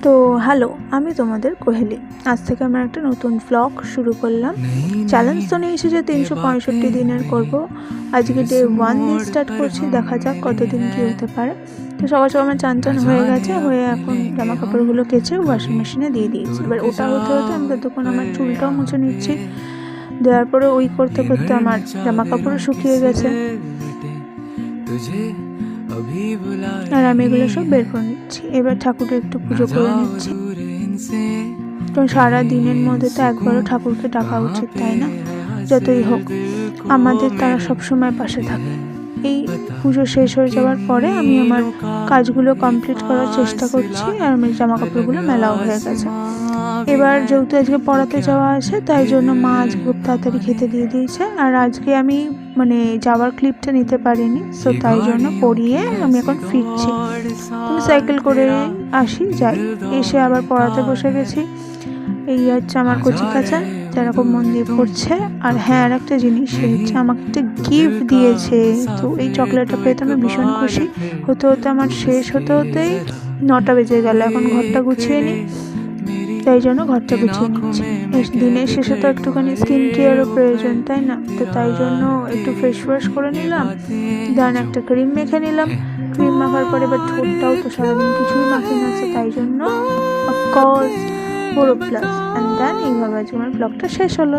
তো হ্যালো, আমি তোমাদের কোহেলি। আজ থেকে আমরা একটা নতুন ব্লগ শুরু করলাম। চ্যালেঞ্জ তো নিয়ে এসেছে 365 দিনের করব। আজকে ডে 1 দিয়ে স্টার্ট করছি, দেখা যাক কতদিন কী হতে পারে। তো সকাল সকাল আমার চান হয়ে গেছে, হয়ে এখন জামা কাপড়গুলো কেচে ওয়াশিং মেশিনে দিয়ে দিয়েছি। এবার ওটা হতে হতে আমি ততক্ষণ আমার চুলটাও মুছে নিচ্ছি। দেওয়ার পরে ওই করতে করতে আমার জামা কাপড়ও শুকিয়ে গেছে, আর আমি এগুলো সব বের করে নিচ্ছি। এবার ঠাকুরের একটু পুজো করে নিচ্ছি, কারণ সারা দিনের মধ্যে তো একবারও ঠাকুরকে ডাকা উচিত, তাই না? যতই হোক আমাদের তারা সবসময় পাশে থাকে। এই পুজো শেষ হয়ে যাওয়ার পরে আমি আমার কাজগুলো কমপ্লিট করার চেষ্টা করছি, আর আমার জামা কাপড়গুলো মেলাও হয়ে গেছে। এবার যেহেতু আজকে পড়াতে যাওয়া আছে, তাই জন্য মা আজকে খুব তাড়াতাড়ি খেতে দিয়ে দিয়েছে। আর আজকে আমি যাওয়ার ক্লিপটা নিতে পারিনি, সো তাই জন্য পড়িয়ে আমি এখন ফিরছি। আমি সাইকেল করে আসি, যাই, এসে আবার পড়াতে বসে গেছি। এই হচ্ছে আমার কচি কাঁচা, যারা খুব মন দিয়ে পড়ছে। আর হ্যাঁ, আর একটা জিনিস, সে হচ্ছে আমাকে একটা গিফট দিয়েছে। তো এই চকলেটটা পেয়ে তো আমি ভীষণ খুশি। হতে হতে আমার শেষ হতেই 9টা বেজে গেল। এখন ঘরটা গুছিয়ে নিই, তাই জন্য ঘরটা গুছিয়ে নিচ্ছি। দিনের শেষে তো একটুখানি স্কিন কেয়ারও প্রয়োজন, তাই না? তো তাই জন্য একটু ফেস ওয়াশ করে নিলাম, দেন একটা ক্রিম মেখে নিলাম। ক্রিম মাখার পরে এবার ঠোঁটটাও তো সারাদিন কিছুই মাখি না, তাই জন্য অফকোর্স পুরো প্লাস। অ্যান্ড দেন এইভাবে আজকে আমার ব্লগটা শেষ হলো।